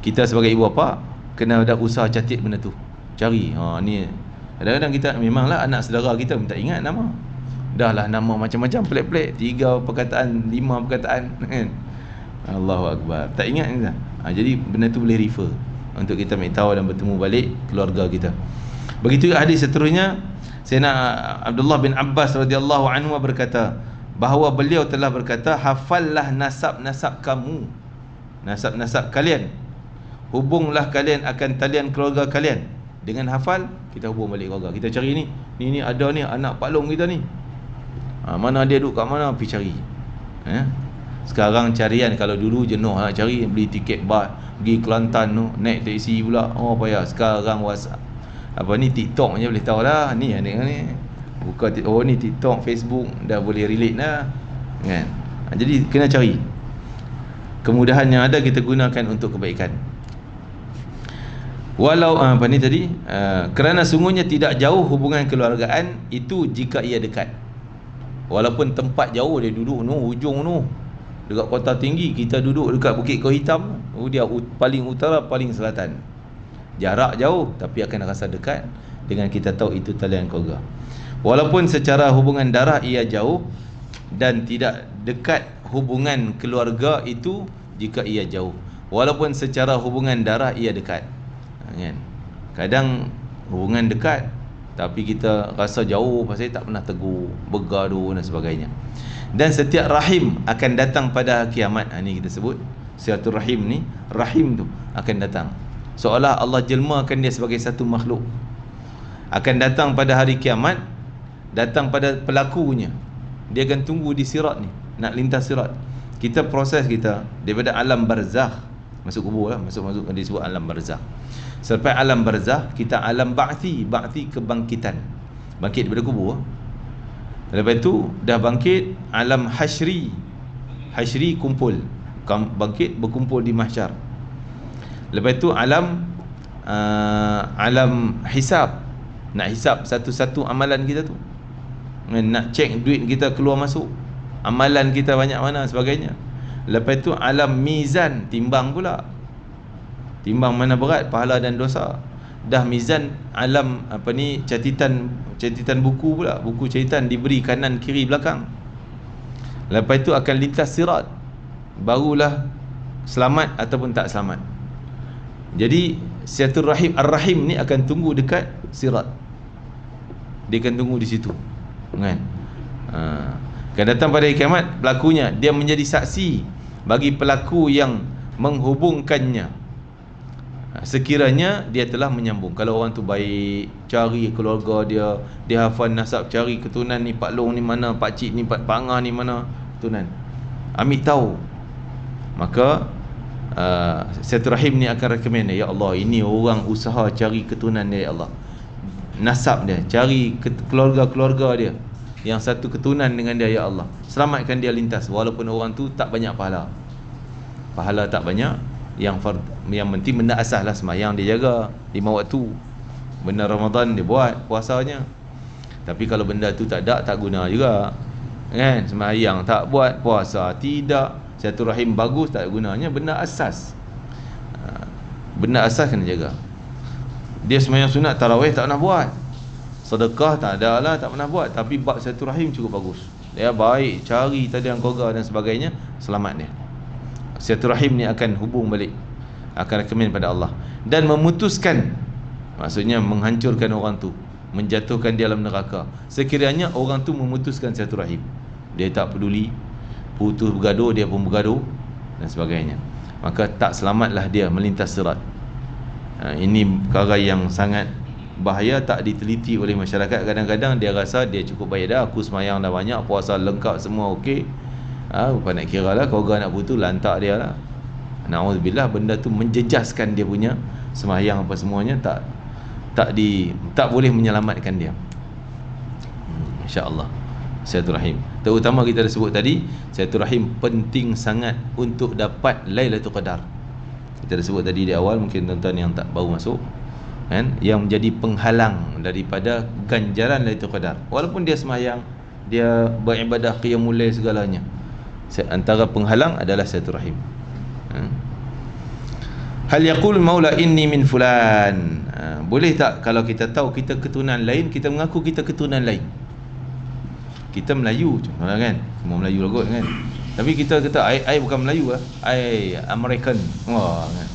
Kita sebagai ibu bapa kena ada usaha catat benda tu. Cari. Ni kadang-kadang kita memanglah anak saudara kita minta ingat nama. Dah lah nama macam-macam, pelik-pelik, 3 perkataan, 5 perkataan, kan? Allahu Akbar. Tak ingat kita. Jadi benda tu boleh refer untuk kita mengetahui dan bertemu balik keluarga kita. Begitu hadis seterusnya, Sayyidina Abdullah bin Abbas radhiyallahu anhu berkata bahawa beliau telah berkata, hafallah nasab-nasab kamu, nasab-nasab kalian, hubunglah kalian akan talian keluarga kalian. Dengan hafal, kita hubung balik keluarga. Kita cari ni ada ni anak Pak Long kita ni, mana dia duduk kat mana, pergi cari. Sekarang carian, kalau dulu jenuh nak cari, beli tiket bas, pergi Kelantan tu, naik teksi pula, payah. Sekarang WhatsApp, TikTok je boleh tahu lah. Ni buka, ni TikTok, Facebook, dah boleh relate lah, kan? Jadi kena cari. Kemudahan yang ada kita gunakan untuk kebaikan. Walau kerana sungguhnya tidak jauh hubungan keluargaan itu jika ia dekat. Walaupun tempat jauh, dia duduk ujung dekat Kota Tinggi, kita duduk dekat Bukit Kau Hitam, dia paling utara, paling selatan. Jarak jauh tapi akan rasa dekat dengan kita tahu itu talian keluarga. Walaupun secara hubungan darah ia jauh, dan tidak dekat hubungan keluarga itu jika ia jauh. Walaupun secara hubungan darah ia dekat, kan? Kadang hubungan dekat tapi kita rasa jauh pasal tak pernah tegur, bergaduh dan sebagainya. Dan setiap rahim akan datang pada kiamat. Ini kita sebut silaturahim ni, rahim tu akan datang, seolah Allah jelmakan dia sebagai satu makhluk. Akan datang pada hari kiamat, datang pada pelakunya. Dia akan tunggu di sirat ni, nak lintas sirat. Kita proses kita daripada alam barzakh, masuk kubur lah, masuk disebut alam barzakh. Sampai alam barzakh, kita alam ba'thi kebangkitan, bangkit daripada kubur. Lepas tu dah bangkit, alam hasyri kumpul, bangkit berkumpul di mahsyar. Lepas tu alam hisab, nak hisab satu-satu amalan kita tu, nak cek duit kita keluar masuk, amalan kita banyak mana sebagainya. Lepas tu alam mizan, timbang pula, timbang mana berat pahala dan dosa. Dah mizan, alam catatan buku pula, buku catatan diberi kanan kiri belakang. Lepas tu akan lintas sirat, barulah selamat ataupun tak selamat. Jadi silaturahim ar-rahim ni akan tunggu dekat sirat, dia akan tunggu di situ, kan? Akan datang pada hari kiamat, pelakunya dia menjadi saksi bagi pelaku yang menghubungkannya, sekiranya dia telah menyambung. Kalau orang tu baik, cari keluarga dia hafal nasab, cari keturunan ni Pak Long ni mana, Pak Cik ni, Pak Angah ni mana keturunan, ambil tahu. Maka silaturahim ni akan recommend, ya Allah, ini orang usaha cari keturunan dia, ya Allah, nasab dia, cari keluarga-keluarga dia yang satu keturunan dengan dia, ya Allah, selamatkan dia lintas. Walaupun orang tu tak banyak pahala tak banyak, yang penting benda asas lah, semayang dia jaga 5 waktu, benda Ramadan dia buat, puasanya. Tapi kalau benda tu tak ada, tak guna juga, kan? Semayang tak buat, puasa tidak, silaturahim bagus, tak gunanya. Benda asas kena jaga. Dia semayang sunat, tarawih tak pernah buat, sedekah tak ada lah, tak pernah buat, tapi bab silaturahim cukup bagus, dia baik, cari talian keluarga dan sebagainya, selamat dia. Silaturahim ni akan hubung balik, akan rekomen pada Allah, dan memutuskan, maksudnya menghancurkan orang tu, menjatuhkan dia dalam neraka sekiranya orang tu memutuskan silaturahim. Dia tak peduli putus bergaduh, dia pun bergaduh dan sebagainya. Maka tak selamatlah dia melintas sirat. Ini perkara yang sangat bahaya, tak diteliti oleh masyarakat. Kadang-kadang dia rasa dia cukup baik dah, aku semayang dah banyak, puasa lengkap semua okey, bukan nak kira lah, korang nak putus lantak dia lah. Na'udzubillah, benda tu menjejaskan dia punya semayang apa semuanya, tak boleh menyelamatkan dia. InsyaAllah silaturahim, terutama kita dah sebut tadi, silaturahim penting sangat untuk dapat Lailatul Qadar. Kita dah sebut tadi di awal, mungkin tuan-tuan yang tak baru masuk kan, yang menjadi penghalang daripada ganjaran Lailatul Qadar. Walaupun dia semayang, dia beribadah qiyamul lail segalanya, antara penghalang adalah silaturahim. Hal yaqul maula inni min fulan. Boleh tak kalau kita tahu kita keturunan lain, kita mengaku kita keturunan lain? Kita Melayu contohnya kan, semua Melayu lah kot kan, tapi kita kata I bukan Melayu lah, I American. Wah kan.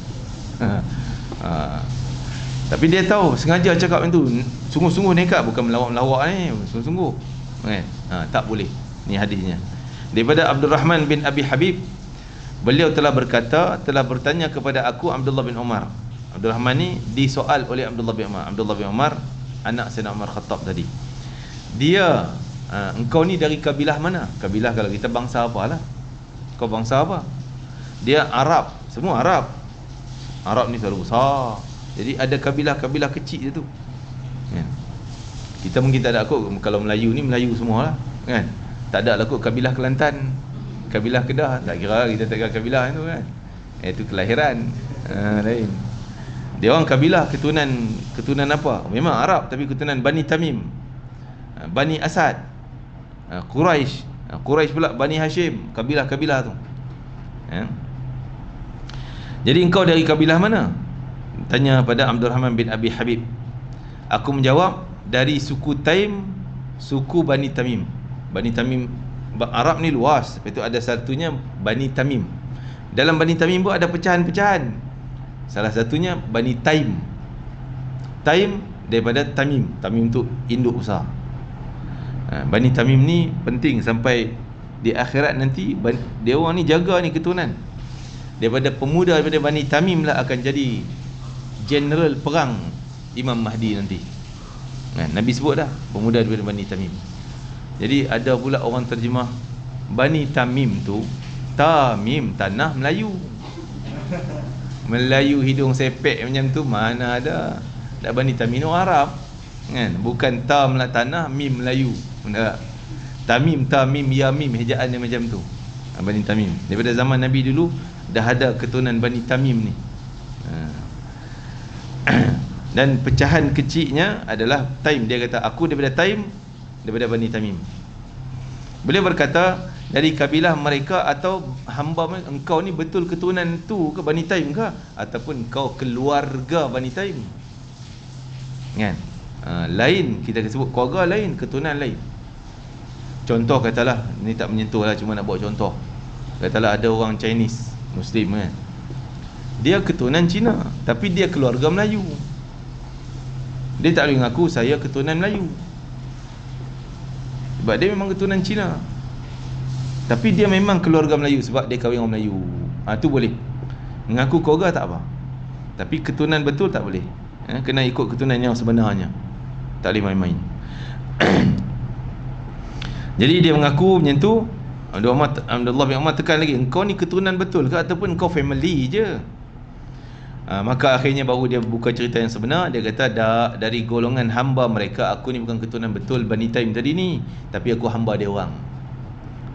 Tapi dia tahu, sengaja cakap itu, sungguh-sungguh nekat, bukan melawak-melawak ni, sungguh-sungguh kan. Tak boleh. Ni hadisnya daripada Abdul Rahman bin Abi Habib. Beliau telah berkata, telah bertanya kepada aku Abdullah bin Umar. Abdul Rahman ni disoal oleh Abdullah bin Umar. Abdullah bin Umar anak Sayyidina Umar Khattab tadi. Dia, engkau ni dari kabilah mana? Kabilah kalau kita bangsa apalah. Kau bangsa apa? Dia Arab, semua Arab. Arab ni terlalu besar, jadi ada kabilah-kabilah kecil je tu kan? Kita mungkin tak ada kot, kalau Melayu ni Melayu semua lah kan, tak ada lah kot kabilah Kelantan, kabilah Kedah, tak kira kita tak kira kabilah itu kan, itu kelahiran lain. Dia orang kabilah keturunan apa? Memang Arab, tapi keturunan Bani Tamim, Bani Asad, Quraisy, Quraisy pula Bani Hashim, kabilah-kabilah tu ya. Jadi engkau dari kabilah mana? Tanya pada Abdul Rahman bin Abi Habib. Aku menjawab, dari suku Taim, suku Bani Tamim. Bani Tamim, Arab ni luas, lepas itu ada satunya Bani Tamim. Dalam Bani Tamim pun ada pecahan-pecahan. Salah satunya Bani Taim. Taim daripada Tamim. Tamim tu induk besar. Bani Tamim ni penting, sampai di akhirat nanti dia orang ni jaga ni keturunan. Daripada pemuda daripada Bani Tamim lah akan jadi general perang Imam Mahdi nanti. Nabi sebut dah, pemuda daripada Bani Tamim. Jadi ada pula orang terjemah Bani Tamim tu, Tamim tanah Melayu. Melayu hidung sepek macam tu mana ada. Dak Bani Tamim tu Arab kan, bukan Tam lah tanah, Mim Melayu. Benda Tamim, Tamim, Ya Mim, ejaan dia macam tu. Bani Tamim daripada zaman Nabi dulu dah ada keturunan Bani Tamim ni. Dan pecahan kecilnya adalah Taim. Dia kata aku daripada Taim, daripada Bani Tamim. Beliau berkata, dari kabilah mereka atau hamba mereka, engkau ni betul keturunan tu ke Bani Taim ke, ataupun kau keluarga Bani Taim kan? Lain, kita sebut keluarga lain, keturunan lain. Contoh katalah, ni tak menyentuh lah, cuma nak buat contoh. Katalah ada orang Chinese Muslim kan, dia keturunan Cina, tapi dia keluarga Melayu. Dia tak boleh mengaku saya keturunan Melayu, sebab dia memang keturunan Cina, tapi dia memang keluarga Melayu sebab dia kahwin orang Melayu. Tu boleh mengaku keluarga, tak apa. Tapi keturunan betul tak boleh. Kena ikut keturunan yang sebenarnya, tak boleh main-main. Jadi dia mengaku macam tu. Abdullah bin Umar tekan lagi, engkau ni keturunan betul ke ataupun kau family je? Maka akhirnya baru dia buka cerita yang sebenar. Dia kata, dari golongan hamba mereka, aku ni bukan keturunan betul Bani Taim tadi ni, tapi aku hamba dia orang.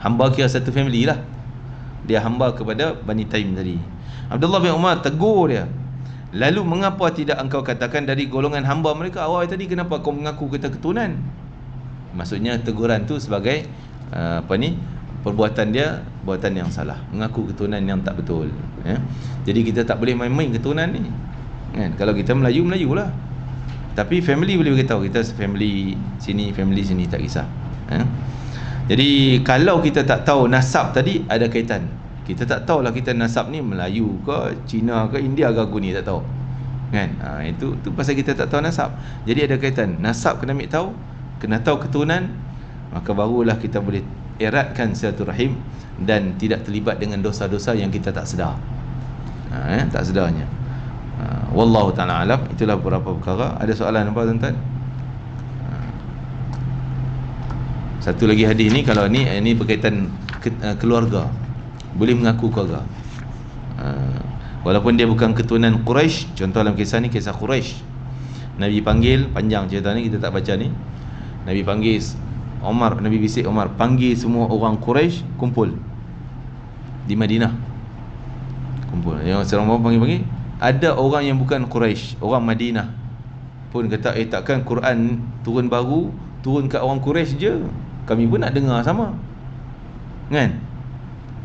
Hamba kira satu family lah, dia hamba kepada Bani Taim tadi. Abdullah bin Umar tegur dia, lalu mengapa tidak engkau katakan dari golongan hamba mereka awal tadi? Kenapa kau mengaku kita keturunan? Maksudnya teguran tu sebagai perbuatan dia, perbuatan yang salah, mengaku keturunan yang tak betul ya. Jadi kita tak boleh main-main keturunan ni kan? Kalau kita Melayu, Melayu lah, tapi family boleh beritahu kita family sini, family sini, tak kisah ya. Jadi kalau kita tak tahu nasab tadi, ada kaitan. Kita tak tahulah kita nasab ni Melayu ke, Cina ke, India ke, aku ni tak tahu kan. Itu pasal kita tak tahu nasab. Jadi ada kaitan. Nasab kena ambil tahu, kena tahu keturunan, maka barulah kita boleh eratkan silaturahim dan tidak terlibat dengan dosa-dosa yang kita tak sedar. Tak sedarnya. Wallahu ta'ala alam. Itulah beberapa perkara. Ada soalan apa tuan-tuan? Satu lagi hadis ni, kalau ni berkaitan keluarga, boleh mengaku keluarga, walaupun dia bukan keturunan Quraisy. Contoh dalam kisah ni, kisah Quraisy, Nabi panggil, panjang cerita ni, kita tak baca ni. Nabi panggil Umar, Nabi bisik Umar, panggil semua orang Quraisy kumpul di Madinah. Kumpul. Yang seorang panggil, ada orang yang bukan Quraisy, orang Madinah pun kata, takkan Quran turun baru turun kat orang Quraisy je, kami pun nak dengar sama, kan?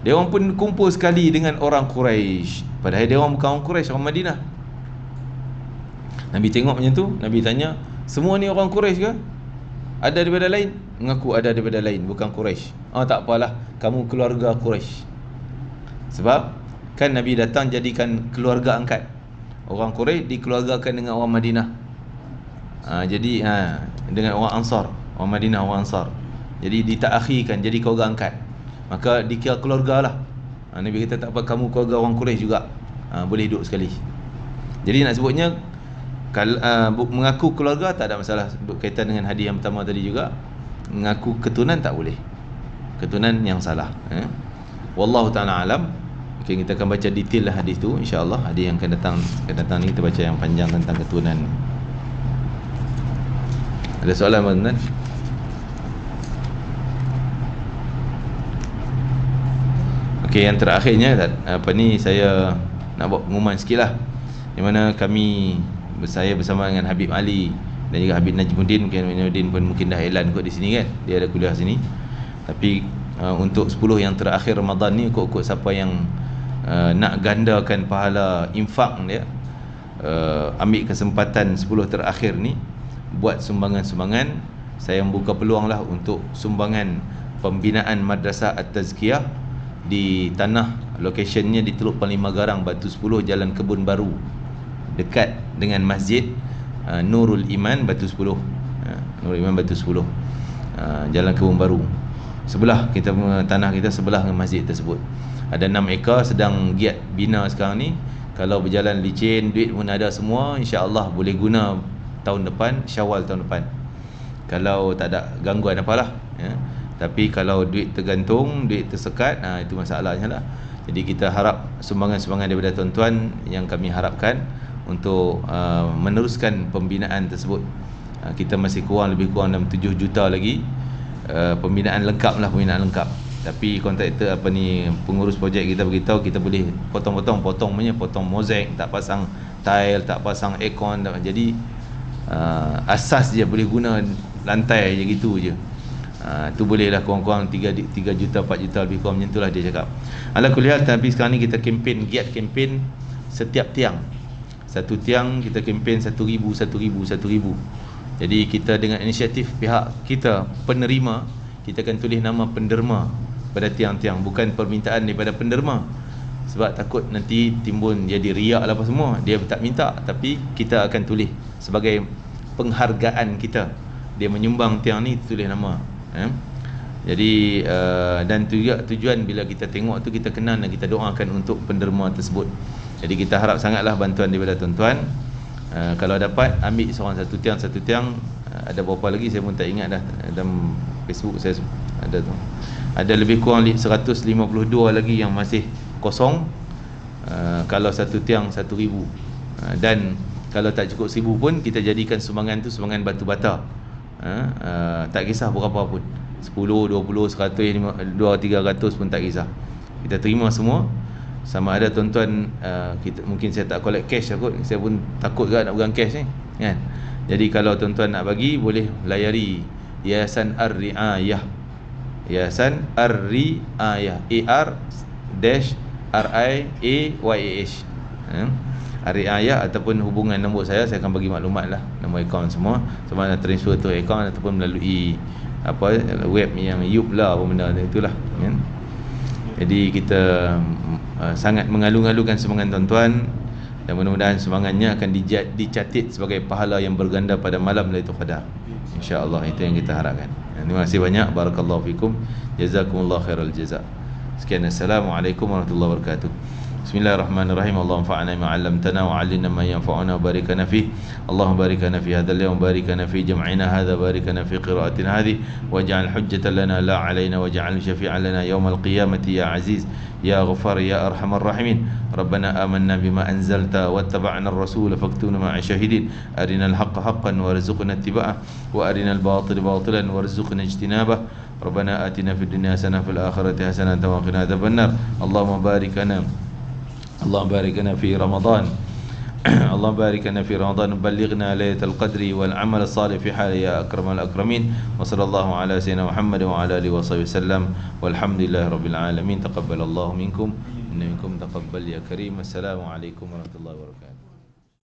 Dia orang pun kumpul sekali dengan orang Quraisy, padahal dia orang bukan orang Quraisy, orang Madinah. Nabi tengok macam tu, Nabi tanya, semua ni orang Quraisy ke? Ada daripada lain? Mengaku ada daripada lain, bukan Quraisy. Tak apalah, kamu keluarga Quraisy. Sebab kan Nabi datang jadikan keluarga angkat. Orang Quraisy dikeluargakan dengan orang Madinah. Jadi dengan orang Ansar, orang Madinah, orang Ansar. Jadi ditakhirkan jadi keluarga angkat. Maka dikira keluarga lah. Nabi kata, tak apa, kamu keluarga orang Quraisy juga, boleh duduk sekali. Jadi nak sebutnya, kalau mengaku keluarga tak ada masalah. Berkaitan dengan hadis yang pertama tadi juga, mengaku keturunan tak boleh, keturunan yang salah. Wallahu ta'ala alam. Okay, kita akan baca detail lah hadis tu, insya-Allah. Hadis yang akan datang ni kita baca yang panjang tentang keturunan. Ada soalan tuan-tuan? Okey, yang terakhirnya saya nak buat pengumuman sikitlah, di mana saya bersama dengan Habib Ali dan juga Habib Najmuddin. Mungkin Najmuddin pun mungkin dah elan kot di sini kan, dia ada kuliah sini. Tapi untuk 10 yang terakhir Ramadan ni, ikut-ikut siapa yang nak gandakan pahala infak dia, ambil kesempatan 10 terakhir ni buat sumbangan-sumbangan. Saya membuka peluang lah untuk sumbangan pembinaan Madrasah At-Tazkiyah di tanah, lokationnya di Teluk Panlima Garang, Batu 10, Jalan Kebun Baru, dekat dengan Masjid Nurul Iman Batu 10. Nurul Iman Batu 10, Jalan Kebun Baru. Sebelah kita, tanah kita sebelah dengan masjid tersebut. Ada 6 ekar sedang giat bina sekarang ni. Kalau berjalan licin, duit pun ada semua, insya-Allah boleh guna tahun depan, Syawal tahun depan, kalau tak ada gangguan apalah, ya. Tapi kalau duit tergantung, duit tersekat, itu masalahnya lah. Jadi kita harap sumbangan-sumbangan daripada tuan-tuan yang kami harapkan untuk meneruskan pembinaan tersebut. Kita masih lebih kurang dalam 7 juta lagi. Pembinaan lengkap lah, pembinaan lengkap. Tapi kontraktor pengurus projek kita beritahu kita boleh potong mozaik, tak pasang tile, tak pasang aircon, jadi asas je, boleh guna lantai je, gitu je. Tu boleh lah kurang-kurang 3 juta, 4 juta, lebih kurang macam itulah dia cakap. Ala kuliah, tapi sekarang ni kita giat kempen setiap tiang. Satu tiang kita kempen 1,000. Jadi kita dengan inisiatif pihak kita, penerima, kita akan tulis nama penderma pada tiang-tiang, bukan permintaan daripada penderma. Sebab takut nanti timbul jadi riak lah apa semua. Dia tak minta, tapi kita akan tulis sebagai penghargaan kita. Dia menyumbang tiang ni, tulis nama. Jadi dan tujuan bila kita tengok tu, kita kenal dan kita doakan untuk penderma tersebut. Jadi kita harap sangatlah bantuan daripada tuan-tuan. Kalau dapat ambil seorang satu tiang. Ada berapa lagi saya pun tak ingat dah. Dalam Facebook saya ada tu. Ada lebih kurang 152 lagi yang masih kosong. Kalau satu tiang 1,000. Dan kalau tak cukup 1,000 pun, kita jadikan sumbangan tu sumbangan batu bata. Tak kisah berapa pun, 10, 20, 100, 200, 300 pun tak kisah. Kita terima semua. Sama ada tuan-tuan, mungkin saya tak collect cash kot. Saya pun takut juga nak pegang cash ni, kan? Jadi kalau tuan-tuan nak bagi, boleh layari Yayasan Ar-Riayah. Yayasan Ar-Riayah, AR-RIAYAH, Ar-Riayah, ataupun hubungan nombor saya akan bagi maklumat lah, nombor akaun semua, sama ada transfer tu akaun ataupun melalui web yang Yupla apa benda itulah, kan? Jadi kita sangat mengalu-alukan sumbangan tuan-tuan. Dan mudah-mudahan semangatnya akan dicatat sebagai pahala yang berganda pada malam Lailatul Qadar. InsyaAllah itu yang kita harapkan. Terima kasih banyak. Barakallahu fikum. Jazakumullah khairal jazak. Sekian. Assalamualaikum warahmatullahi wabarakatuh. Bismillahirrahmanirrahim. Allahumma fa'alna ma 'allamtana wa 'allimna ma yanfa'una wa barik lana fi. Allahumma barik lana fi hadzal yawm, barik lana fi jam'ina hadza, barik lana fi qira'atina hadhihi, waj'al hujjatan lana la 'alaina, waj'al syafi'an lana yawmal qiyamati ya aziz ya ghafar ya arhamar rahimin. Rabbana amanna bima anzalta wattaba'na ar-rasula faktubna ma'a syahidin. Arinal haqqa haqqan warzuqna ittiba'ah wa arinal batila batilan warzuqna ijtinabah. Rabbana atina fid dunya hasanah fil akhirati hasanah wa qina adzabannar. Allahumma barik lana اللهم بارك لنا في رمضان اللهم بارك لنا في رمضان بلغنا ليلة القدر والعمل الصالح في حال يا أكرم الأكرمين. وصلى الله على سيدنا محمد وعلى آله وصحبه وسلم والحمد لله رب العالمين. تقبل الله منكم إن منكم تقبل يا كريم. السلام عليكم ورحمة الله وبركاته.